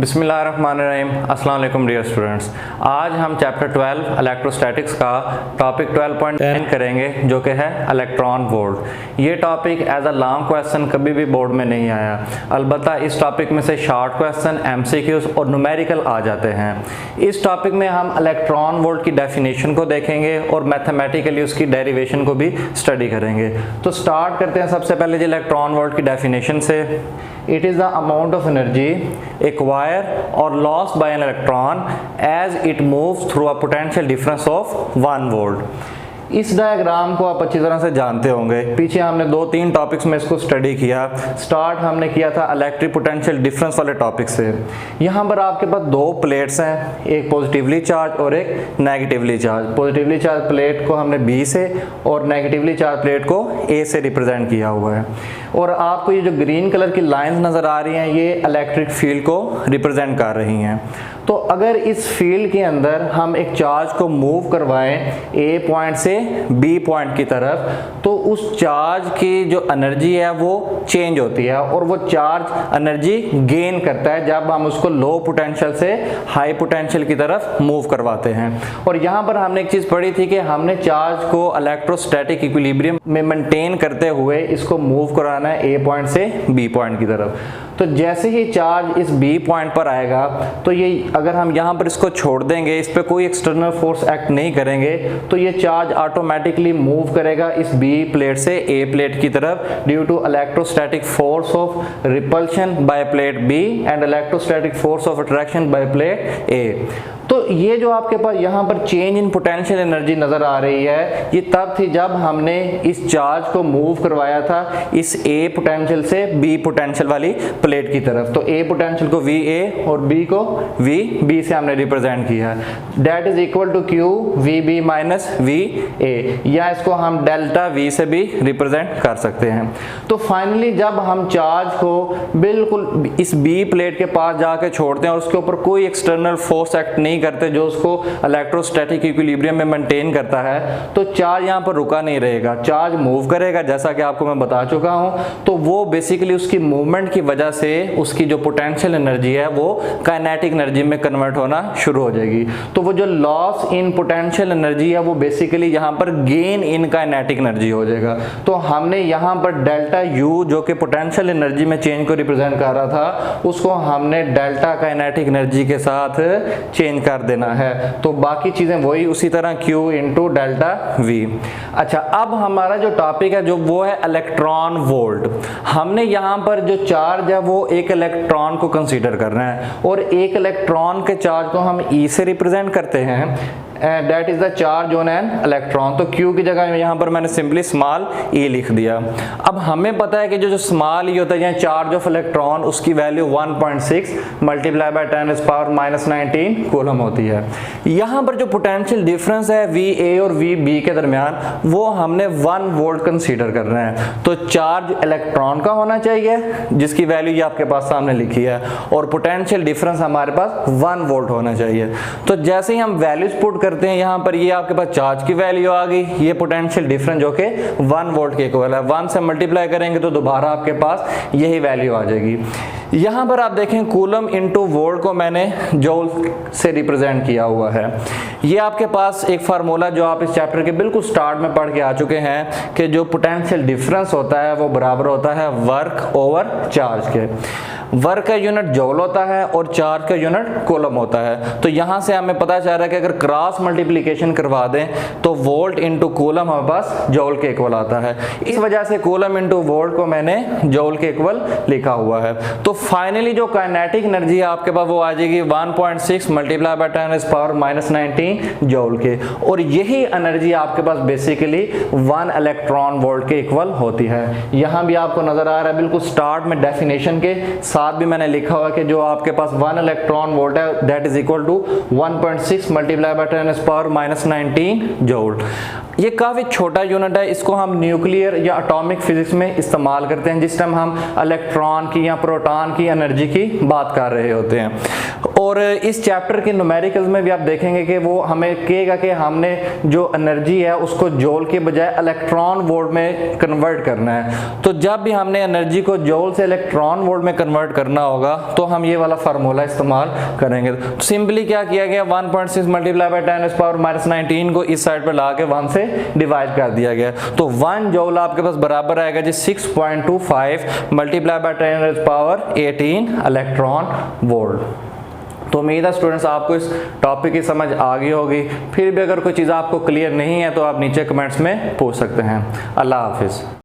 बिस्मिल्लाहिर्रहमानिर्रहीम। अस्सलाम वालेकुम डियर स्टूडेंट्स। आज हम चैप्टर 12 इलेक्ट्रोस्टैटिक्स का टॉपिक 12.10 करेंगे, जो कि है इलेक्ट्रॉन वोल्ट। ये topic as a long question कभी भी बोर्ड में नहीं आया, अलबत्ता इस टॉपिक में से शॉर्ट क्वेश्चन, एमसीक्यूज और न्यूमेरिकल आ जाते हैं। इस टॉपिक में हम इलेक्ट्रॉन वोल्ट की डेफिनेशन को देखेंगे और मैथमेटिकली उसकी डेरिवेशन को भी स्टडी करेंगे। तो स्टार्ट करते हैं सबसे पहले जो इलेक्ट्रॉन वोल्ट की डेफिनेशन से। It is the amount of energy acquired or lost by an electron as it moves through a potential difference of 1 volt। इस डायग्राम को आप अच्छी तरह से जानते होंगे, पीछे हमने 2-3 टॉपिक्स में इसको स्टडी किया। स्टार्ट हमने किया था इलेक्ट्रिक पोटेंशियल डिफरेंस वाले टॉपिक से। यहाँ पर आपके पास 2 प्लेट्स हैं, एक पॉजिटिवली चार्ज और एक negatively charge. Positively charge plate को हमने बी से और नेगेटिवली चार्ज प्लेट को ए से रिप्रेजेंट किया हुआ है। और आपको ये जो ग्रीन कलर की लाइंस नज़र आ रही हैं, ये इलेक्ट्रिक फील्ड को रिप्रेजेंट कर रही हैं। तो अगर इस फील्ड के अंदर हम एक चार्ज को मूव करवाएं ए पॉइंट से बी पॉइंट की तरफ, तो उस चार्ज की जो एनर्जी है वो चेंज होती है और वो चार्ज एनर्जी गेन करता है जब हम उसको लो पोटेंशियल से हाई पोटेंशियल की तरफ मूव करवाते हैं। और यहाँ पर हमने एक चीज़ पढ़ी थी कि हमने चार्ज को इलेक्ट्रोस्टैटिक इक्विलिब्रियम में मेंटेन करते हुए इसको मूव कराना है ए पॉइंट से बी पॉइंट की तरफ। तो जैसे ही चार्ज इस बी पॉइंट पर आएगा, तो ये अगर हम यहाँ पर इसको छोड़ देंगे, इस पर कोई एक्सटर्नल फोर्स एक्ट नहीं करेंगे, तो ये चार्ज ऑटोमेटिकली मूव करेगा इस बी प्लेट से ए प्लेट की तरफ due to electrostatic force of repulsion by plate B and electrostatic force of attraction by plate A. तो ये जो आपके पास यहाँ पर चेंज इन पोटेंशियल एनर्जी नज़र आ रही है, ये तब थी जब हमने इस चार्ज को मूव करवाया था इस ए पोटेंशियल से बी पोटेंशियल वाली प्लेट की तरफ। तो ए पोटेंशियल को वी ए और बी को वी बी से हमने रिप्रेजेंट किया। That is equal to Q V B minus V A, या इसको हम डेल्टा वी से भी रिप्रेजेंट कर सकते हैं। तो फाइनली जब हम चार्ज को बिल्कुल इस बी प्लेट के पास जाके छोड़ते हैं और उसके ऊपर कोई एक्सटर्नल फोर्स एक्ट नहीं करते जो उसको इलेक्ट्रोस्टैटिक इक्विलिब्रियम में मेंटेन करता है, तो चार्ज यहाँ पर रुका नहीं रहेगा, चार्ज मूव करेगा, जैसा कि आपको मैं बता चुका हूँ। तो वो बेसिकली उसकी मूवमेंट की वजह से उसकी जो पोटेंशियल एनर्जी है वो काइनेटिक एनर्जी में कन्वर्ट होना शुरू हो जाएगी। तो वो जो लॉस इन पोटेंशियल एनर्जी है वो बेसिकली यहाँ पर गेन इन काइनेटिक एनर्जी हो जाएगा। तो हमने यहाँ पर डेल्टा यू जो कि पोटेंशियल एनर्जी में चेंज को रिप्रेजेंट कर रहा था, उसको हमने डेल्टा काइनेटिक एनर्जी के साथ चेंज कर देना है। तो बाकी चीजें वही उसी तरह Q इंटू डेल्टा V। अच्छा, अब हमारा जो टॉपिक है जो वो है इलेक्ट्रॉन वोल्ट। हमने यहाँ पर जो चार्ज है वो एक इलेक्ट्रॉन को कंसीडर करना है और एक इलेक्ट्रॉन के चार्ज को हम E से रिप्रेजेंट करते हैं, that is the charge on an electron. तो Q की जगह यहाँ पर मैंने सिंपली स्मॉल e लिख दिया। अब हमें पता है कि जो स्मॉल e होता है चार्ज ऑफ इलेक्ट्रॉन, उसकी वैल्यू 1.6 मल्टीप्लाई बाय 10⁻⁻19 कूलम होती है। यहाँ पर जो पोटेंशियल डिफरेंस है VA और VB के दरमियान, वो हमने 1 वोल्ट कंसीडर कर रहे हैं। तो चार्ज इलेक्ट्रॉन का होना चाहिए जिसकी वैल्यू ये आपके पास सामने लिखी है, और पोटेंशियल डिफरेंस हमारे पास 1 वोल्ट होना चाहिए। तो जैसे ही हम वैल्यूज पुट करते हैं यहाँ पर, ये आपके पास चार्ज की वैल्यू आ गई, ये पोटेंशियल डिफरेंस जो कि 1 वोल्ट के इक्वल है। 1 से मल्टीप्लाई करेंगे तो दोबारा आपके पास यही वैल्यू आ जाएगी। यहाँ पर आप देखें कूलम इनटू वोल्ट को मैंने जूल से रिप्रेजेंट किया हुआ है। ये आपके पास एक फार्मूला जो आप इस चैप्टर के बिल्कुल स्टार्ट में पढ़ के आ चुके हैं कि जो पोटेंशियल डिफरेंस होता है वो बराबर होता है वर्क ओवर चार्ज के। वर्क का यूनिट जूल होता है और चार्ज का यूनिट कूलम होता है। तो यहाँ से हमें पता चल रहा है कि अगर क्रॉस मल्टीप्लिकेशन करवा दें तो वोल्ट इंटू कूलम हमारे पास जूल के इक्वल आता है। इस वजह से कूलम इंटू वोल्ट को मैंने जूल के इक्वल लिखा हुआ है। तो फाइनली जो काइनेटिक एनर्जी है आपके पास वो आ जाएगी 1.6 मल्टीप्लाई बाय 10⁻⁻19 जूल के, और यही एनर्जी आपके पास बेसिकली 1 इलेक्ट्रॉन वोल्ट के इक्वल होती है। यहाँ भी आपको नजर आ रहा है बिल्कुल स्टार्ट में डेफिनेशन के साथ भी मैंने लिखा हुआ कि जो आपके पास 1 इलेक्ट्रॉन वोल्ट है that is equal to 1.6 multiply by 10⁻⁻19 joule. ये काफ़ी छोटा यूनिट है, इसको हम न्यूक्लियर या एटॉमिक फिजिक्स में इस्तेमाल करते हैं जिस टाइम हम इलेक्ट्रॉन की या प्रोटॉन की एनर्जी की बात कर रहे होते हैं। और इस चैप्टर के न्यूमेरिकल्स में भी आप देखेंगे कि वो हमें कहेगा कि हमने जो एनर्जी है उसको जूल के बजाय इलेक्ट्रॉन वोल्ट में कन्वर्ट करना है। तो जब भी हमने एनर्जी को जूल से इलेक्ट्रॉन वोल्ट में कन्वर्ट करना होगा तो हम ये वाला फार्मूला इस्तेमाल करेंगे। तो सिंपली क्या किया गया, 1.6 मल्टीप्लाई बाय 10⁻⁻19 को इस साइड पर ला के 1 से डिवाइड कर दिया गया। तो 1 जूल आपके पास बराबर आएगा जी 6.25 मल्टीप्लाई बाय 10⁻18 इलेक्ट्रॉन वोल्ट। तो उम्मीद है स्टूडेंट्स आपको इस टॉपिक की समझ आ गई होगी। फिर भी अगर कोई चीज़ आपको क्लियर नहीं है तो आप नीचे कमेंट्स में पूछ सकते हैं। अल्लाह हाफिज़।